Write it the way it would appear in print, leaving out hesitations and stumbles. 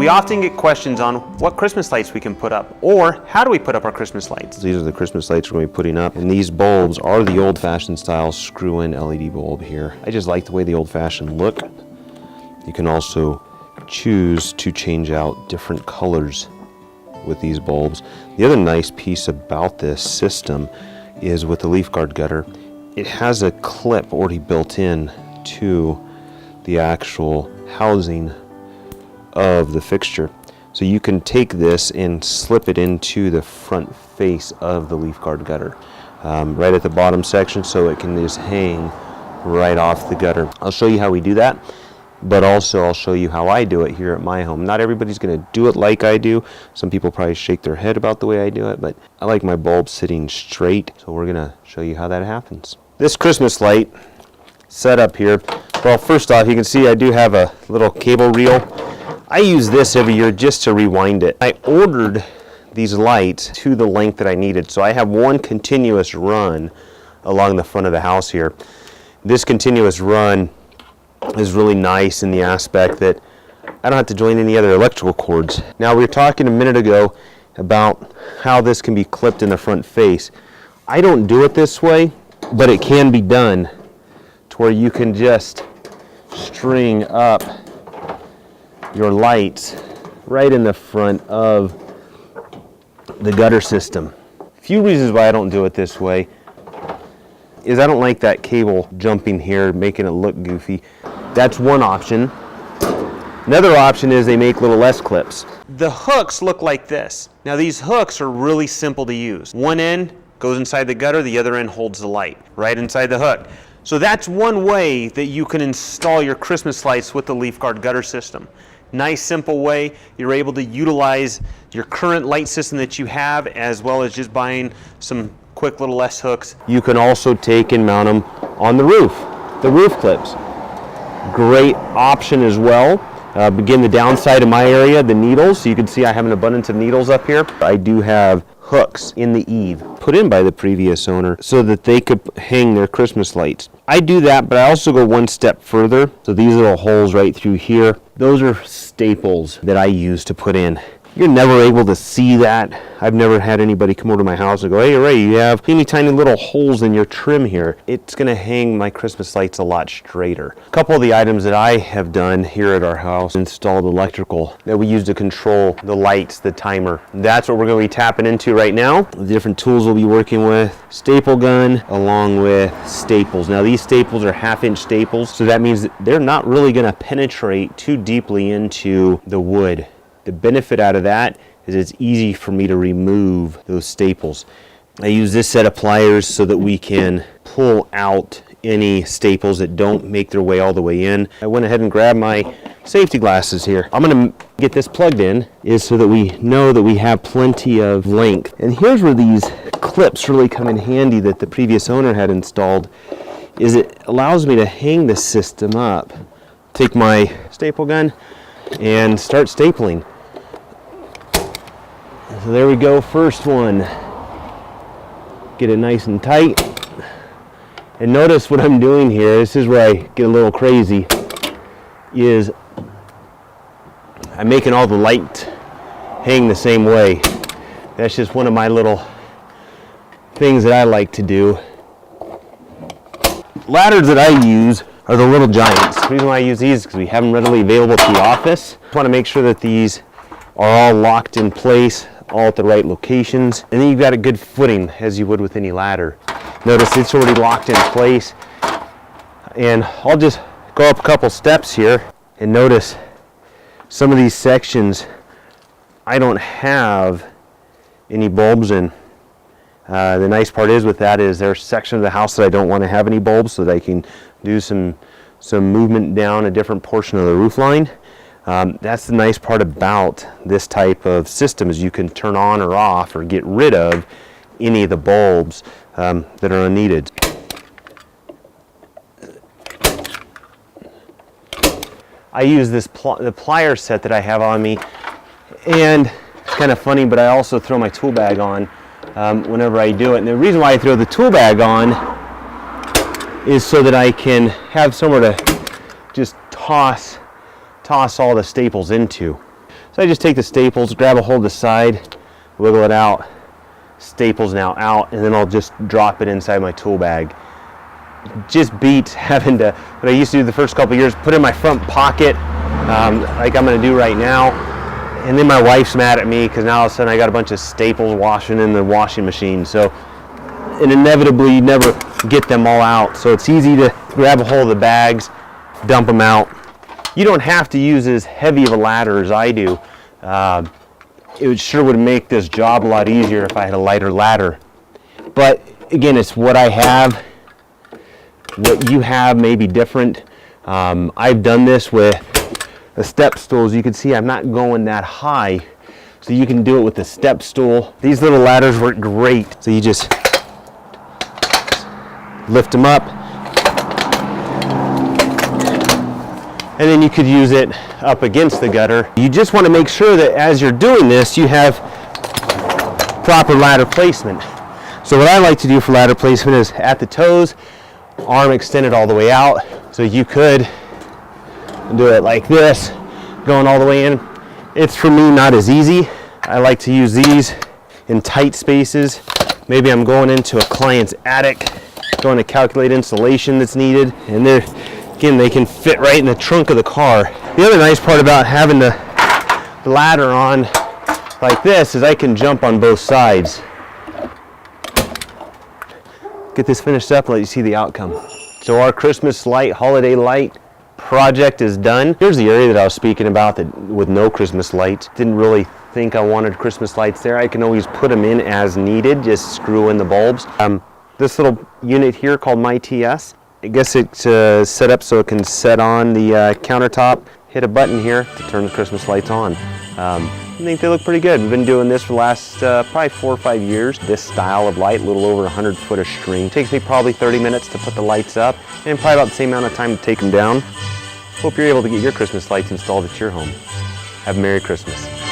We often get questions on what Christmas lights we can put up, or how do we put up our Christmas lights. These are the Christmas lights we're going to be putting up, and these bulbs are the old-fashioned style screw-in LED bulb here. I just like the way the old-fashioned look. You can also choose to change out different colors with these bulbs. The other nice piece about this system is with the LeafGuard gutter, it has a clip already built in to the actual housing of the fixture. So you can take this and slip it into the front face of the LeafGuard gutter, right at the bottom section, so it can just hang right off the gutter. I'll show you how we do that, but also I'll show you how I do it here at my home. Not everybody's going to do it like I do. Some people probably shake their head about the way I do it, but I like my bulb sitting straight, so we're going to show you how that happens. This Christmas light set up here, well, first off, you can see I do have a little cable reel. I use this every year just to rewind it. I ordered these lights to the length that I needed, so I have one continuous run along the front of the house here. This continuous run is really nice in the aspect that I don't have to join any other electrical cords. Now, we were talking a minute ago about how this can be clipped in the front face. I don't do it this way, but it can be done to where you can just string up your lights right in the front of the gutter system. A few reasons why I don't do it this way is I don't like that cable jumping here, making it look goofy. That's one option. Another option is they make little S clips. The hooks look like this. Now, these hooks are really simple to use. One end goes inside the gutter, the other end holds the light right inside the hook. So that's one way that you can install your Christmas lights with the LeafGuard gutter system. Nice, simple way. You're able to utilize your current light system that you have, as well as just buying some quick little S hooks. You can also take and mount them on the roof clips. Great option as well. Begin the downside of my area, the needles. So you can see I have an abundance of needles up here. I do have hooks in the eave put in by the previous owner so that they could hang their Christmas lights. I do that, but I also go one step further. So these little holes right through here, those are staples that I use to put in. You're never able to see that. I've never had anybody come over to my house and go, "Hey, Ray, you have teeny tiny little holes in your trim here." It's going to hang my Christmas lights a lot straighter. A couple of the items that I have done here at our house, installed electrical that we use to control the lights, the timer. That's what we're going to be tapping into right now. The different tools we'll be working with, staple gun along with staples. Now, these staples are 1/2-inch staples, so that means that they're not really going to penetrate too deeply into the wood. The benefit out of that is it's easy for me to remove those staples. I use this set of pliers so that we can pull out any staples that don't make their way all the way in. I went ahead and grabbed my safety glasses here. I'm going to get this plugged in is so that we know that we have plenty of length. And here's where these clips really come in handy that the previous owner had installed, is it allows me to hang the system up. Take my staple gun and start stapling. So there we go, first one. Get it nice and tight. And notice what I'm doing here, this is where I get a little crazy, is I'm making all the light hang the same way. That's just one of my little things that I like to do. Ladders that I use are the Little Giants. The reason why I use these is because we have them readily available at the office. I want to make sure that these are all locked in place, all at the right locations, and then you've got a good footing as you would with any ladder. Notice it's already locked in place, and I'll just go up a couple steps here and notice some of these sections I don't have any bulbs in. The nice part is with that is there's a section of the house that I don't want to have any bulbs, so that I can do some movement down a different portion of the roof line. That's the nice part about this type of system, is you can turn on or off or get rid of any of the bulbs that are unneeded. I use this the plier set that I have on me, and it's kind of funny, but I also throw my tool bag on whenever I do it. And the reason why I throw the tool bag on is so that I can have somewhere to just toss all the staples into. So I just take the staples, grab a hold of the side, wiggle it out, staples now out, and then I'll just drop it inside my tool bag. Just beats having to, what I used to do the first couple of years, put it in my front pocket, like I'm gonna do right now. And then my wife's mad at me because now all of a sudden I got a bunch of staples washing in the washing machine. So, and inevitably you never get them all out. So it's easy to grab a hold of the bags, dump them out. You don't have to use as heavy of a ladder as I do. It sure would make this job a lot easier if I had a lighter ladder. But again, it's what I have. What you have may be different. I've done this with the step stools. You can see I'm not going that high. So you can do it with the step stool. These little ladders work great. So you just lift them up. And then you could use it up against the gutter. You just want to make sure that as you're doing this, you have proper ladder placement. So what I like to do for ladder placement is at the toes, arm extended all the way out. So you could do it like this, going all the way in. It's for me not as easy. I like to use these in tight spaces. Maybe I'm going into a client's attic, going to calculate insulation that's needed, and they're, again, they can fit right in the trunk of the car. The other nice part about having the ladder on like this is I can jump on both sides. Get this finished up and let you see the outcome. So our Christmas light, holiday light project is done. Here's the area that I was speaking about that with no Christmas lights. Didn't really think I wanted Christmas lights there. I can always put them in as needed, just screw in the bulbs. This little unit here called My TS, I guess it's set up so it can set on the countertop, hit a button here to turn the Christmas lights on. I think they look pretty good. We've been doing this for the last probably 4 or 5 years. This style of light, a little over 100 foot of string. Takes me probably 30 minutes to put the lights up and probably about the same amount of time to take them down. Hope you're able to get your Christmas lights installed at your home. Have a Merry Christmas.